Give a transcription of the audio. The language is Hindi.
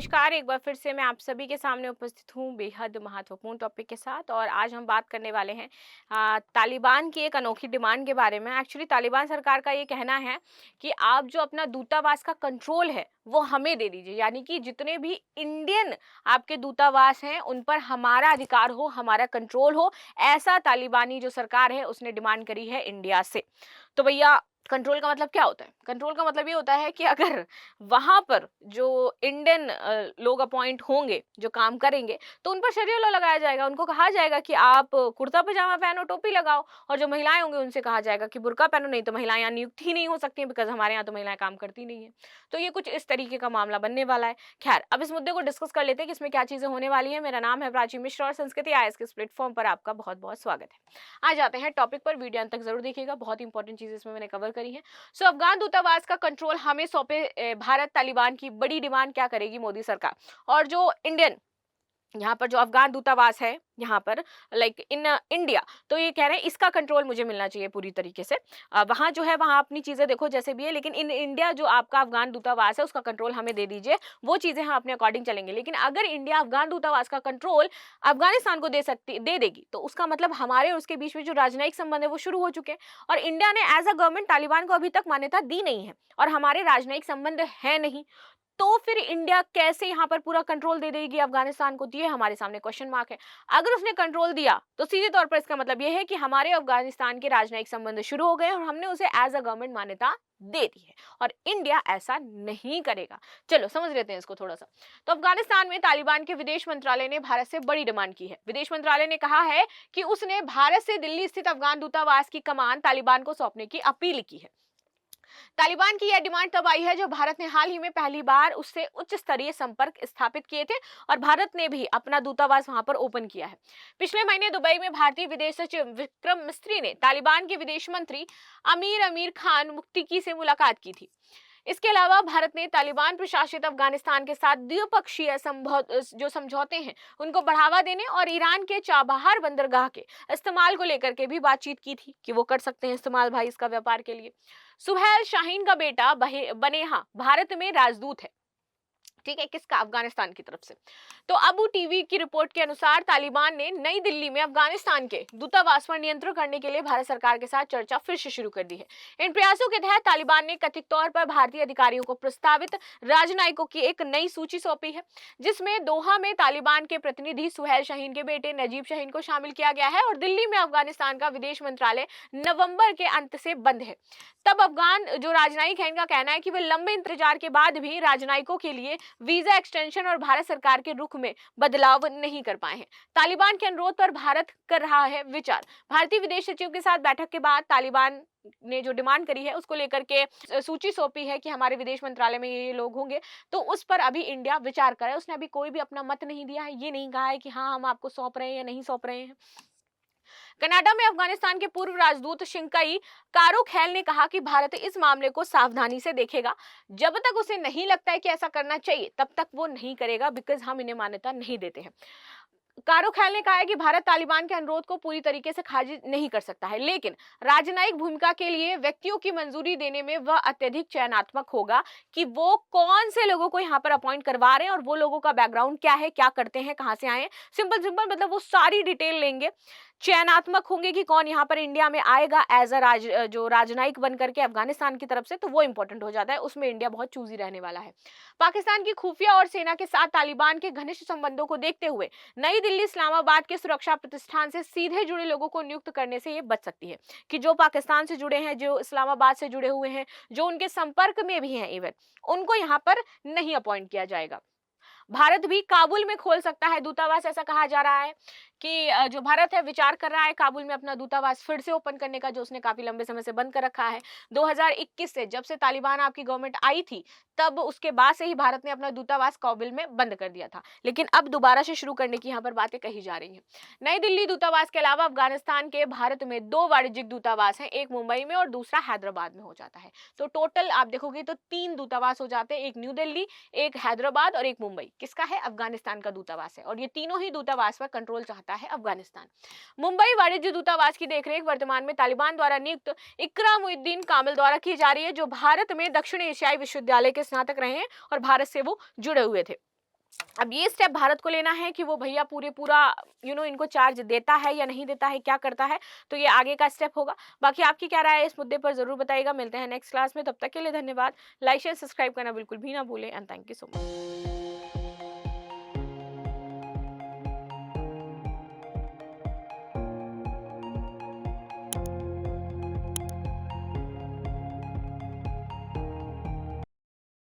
नमस्कार, एक बार फिर से मैं आप सभी के सामने उपस्थित हूँ बेहद महत्वपूर्ण टॉपिक के साथ। और आज हम बात करने वाले हैं तालिबान की एक अनोखी डिमांड के बारे में। एक्चुअली तालिबान सरकार का ये कहना है कि आप जो अपना दूतावास का कंट्रोल है वो हमें दे दीजिए, यानी कि जितने भी इंडियन आपके दूतावास हैं उन पर हमारा अधिकार हो, हमारा कंट्रोल हो। ऐसा तालिबानी जो सरकार है उसने डिमांड करी है इंडिया से। तो भैया, कंट्रोल का मतलब क्या होता है? कंट्रोल का मतलब ये होता है कि अगर वहां पर जो इंडियन लोग अपॉइंट होंगे, जो काम करेंगे, तो उन पर शरीय लॉ लगाया जाएगा। उनको कहा जाएगा कि आप कुर्ता पजामा पहनो, टोपी लगाओ। और जो महिलाएं होंगी उनसे कहा जाएगा कि बुर्का पहनो, नहीं तो महिलाएं यहाँ नियुक्त ही नहीं हो सकती हैं, बिकॉज हमारे यहाँ तो महिलाएं काम करती नहीं है। तो ये कुछ इस तरीके का मामला बनने वाला है। खैर, अब इस मुद्दे को डिस्कस कर लेते हैं कि इसमें क्या चीजें होने वाली है। मेरा नाम है प्राची मिश्रा और संस्कृति आईएएस के इस प्लेटफॉर्म पर आपका बहुत बहुत स्वागत है। आ जाते हैं टॉपिक पर, वीडियो अंत तक जरूर देखिएगा, बहुत इंपॉर्टेंट चीजें इसमें मैंने कवर करी है। अफगान दूतावास का कंट्रोल हमें सौंपे भारत, तालिबान की बड़ी डिमांड क्या करेगी मोदी सरकार। और जो इंडियन यहाँ पर जो अफगान दूतावास है यहाँ पर, लाइक इन इंडिया, तो ये कह रहे हैं इसका कंट्रोल मुझे मिलना चाहिए पूरी तरीके से। वहाँ जो है वहाँ अपनी चीजें देखो जैसे भी है, लेकिन इन इंडिया जो आपका अफगान दूतावास है उसका कंट्रोल हमें दे दीजिए। वो चीजें हम अपने अकॉर्डिंग चलेंगे। लेकिन अगर इंडिया अफगान दूतावास का कंट्रोल अफगानिस्तान को दे देगी, तो उसका मतलब हमारे और उसके बीच में जो राजनयिक संबंध है वो शुरू हो चुके हैं। और इंडिया ने एज अ गवर्नमेंट तालिबान को अभी तक मान्यता दी नहीं है और हमारे राजनयिक संबंध है नहीं। तो फिर इंडिया कैसे यहाँ पर पूरा कंट्रोल दे देगी अफगानिस्तान को? दिए हमारे सामने क्वेश्चन मार्क है। अगर उसने कंट्रोल दिया तो सीधे तौर पर इसका मतलब यह है कि हमारे अफगानिस्तान के राजनयिक संबंध शुरू हो गए और हमने उसे एज अ गवर्नमेंट मान्यता दे दी है। और इंडिया ऐसा नहीं करेगा। चलो समझ लेते हैं इसको थोड़ा सा। तो अफगानिस्तान में तालिबान के विदेश मंत्रालय ने भारत से बड़ी डिमांड की है। विदेश मंत्रालय ने कहा है कि उसने भारत से दिल्ली स्थित अफगान दूतावास की कमान तालिबान को सौंपने की अपील की है। तालिबान की यह डिमांड तब आई है जब भारत ने हाल ही में पहली बार उससे उच्च स्तरीय संपर्क स्थापित किए थे और भारत ने भी अपना दूतावास वहां पर ओपन किया है। पिछले महीने दुबई में भारतीय विदेश सचिव विक्रम मिस्त्री ने तालिबान के विदेश मंत्री अमीर खान मुक्तिकी से मुलाकात की थी। इसके अलावा भारत ने तालिबान प्रशासित अफगानिस्तान के साथ द्विपक्षीय जो समझौते हैं उनको बढ़ावा देने और ईरान के चाबहार बंदरगाह के इस्तेमाल को लेकर के भी बातचीत की थी कि वो कर सकते हैं इस्तेमाल भाई इसका व्यापार के लिए। सुहेल शाहीन का बेटा बनेहा भारत में राजदूत है। ठीक है, किसका? अफगानिस्तान की तरफ से। तो अबू टीवी की रिपोर्ट के अनुसार तालिबान ने नई दिल्ली में अफगानिस्तान के दूतावास पर नियंत्रण करने के लिए भारत सरकार के साथ चर्चा फिर से शुरू कर दी है। इन प्रयासों के तहत तालिबान ने कथित तौर पर भारतीय अधिकारियों को प्रस्तावित राजनयिकों की एक नई सूची सौंपी है, जिसमें दोहा में तालिबान के प्रतिनिधि सुहेल शाहीन के बेटे नजीब शाहीन को शामिल किया गया है और दिल्ली में अफगानिस्तान का विदेश मंत्रालय नवंबर के अंत से बंद है। तब अफगान जो राजनयिक है इनका कहना है कि वे लंबे इंतजार के बाद भी राजनयिकों के लिए वीजा एक्सटेंशन और भारत सरकार के रुख में बदलाव नहीं कर पाए हैं। तालिबान के अनुरोध पर भारत कर रहा है विचार। भारतीय विदेश सचिव के साथ बैठक के बाद तालिबान ने जो डिमांड करी है उसको लेकर के सूची सौंपी है कि हमारे विदेश मंत्रालय में ये लोग होंगे, तो उस पर अभी इंडिया विचार करे। उसने अभी कोई भी अपना मत नहीं दिया है, ये नहीं कहा है कि हाँ हम आपको सौंप रहे हैं या नहीं सौंप रहे हैं। कनाडा में अफगानिस्तान के पूर्व राजदूत शिंकाई कारोखैल ने कहा कि भारत इस मामले को सावधानी से देखेगा। जब तक उसे नहीं लगता है कि ऐसा करना चाहिए तब तक वो नहीं करेगा, बिकॉज हम इन्हें मान्यता नहीं देते हैं। कारोखैल ने कहा है कि भारत तालिबान के अनुरोध को पूरी तरीके से खारिज नहीं कर सकता है, लेकिन राजनयिक भूमिका के लिए व्यक्तियों की मंजूरी देने में वह अत्यधिक चयनात्मक होगा कि वो कौन से लोगों को यहाँ पर अपॉइंट करवा रहे हैं और वो लोगों का बैकग्राउंड क्या है, क्या करते हैं, कहाँ से आए हैं। सिंपल सिंपल मतलब वो सारी डिटेल लेंगे। चयनात्मक होंगे कि कौन यहाँ पर इंडिया में आएगा एज अ जो राजनयिक बन करके अफगानिस्तान की तरफ से, तो वो इंपॉर्टेंट हो जाता है। उसमें इंडिया बहुत चूजी रहने वाला है। पाकिस्तान की खुफिया और सेना के साथ तालिबान के घनिष्ठ संबंधों को देखते हुए नई दिल्ली इस्लामाबाद के सुरक्षा प्रतिष्ठान से सीधे जुड़े लोगों को नियुक्त करने से ये बच सकती है कि जो पाकिस्तान से जुड़े हैं, जो इस्लामाबाद से जुड़े हुए हैं, जो उनके संपर्क में भी हैं इवन, उनको यहाँ पर नहीं अपॉइंट किया जाएगा। भारत भी काबुल में खोल सकता है दूतावास, ऐसा कहा जा रहा है कि जो भारत है विचार कर रहा है काबुल में अपना दूतावास फिर से ओपन करने का, जो उसने काफी लंबे समय से बंद कर रखा है। 2021 से जब से तालिबान आपकी गवर्नमेंट आई थी तब उसके बाद से ही भारत ने अपना दूतावास काबुल में बंद कर दिया था, लेकिन अब दोबारा से शुरू करने की यहाँ पर बातें कही जा रही हैं। नई दिल्ली दूतावास के अलावा अफगानिस्तान के भारत में 2 वाणिज्यिक दूतावास हैं, एक मुंबई में और दूसरा हैदराबाद में हो जाता है। तो टोटल आप देखोगे तो 3 दूतावास हो जाते हैं, एक न्यू दिल्ली, एक हैदराबाद और एक मुंबई। किसका है? अफगानिस्तान का दूतावास है। और ये तीनों ही दूतावास पर कंट्रोल चाहता है अफगानिस्तान। मुंबई वाणिज्य दूतावास की देखरेख वर्तमान में तालिबान द्वारा नियुक्त इकरा मुहिद्दीन कामिल द्वारा की जा रही है, जो भारत में दक्षिण एशियाई विश्वविद्यालय के स्नातक रहे हैं और भारत से वो जुड़े हुए थे। अब ये स्टेप भारत को लेना है कि वो भैया पूरा इनको चार्ज देता है या नहीं देता है, क्या करता है, तो ये आगे का स्टेप होगा। बाकी आपकी क्या राय है इस मुद्दे पर ज़रूर बताइएगा। मिलते हैं नेक्स्ट क्लास में, तब तक के लिए धन्यवाद। लाइक शेयर सब्सक्राइब करना बिल्कुल भी ना भूलें and thank you so much.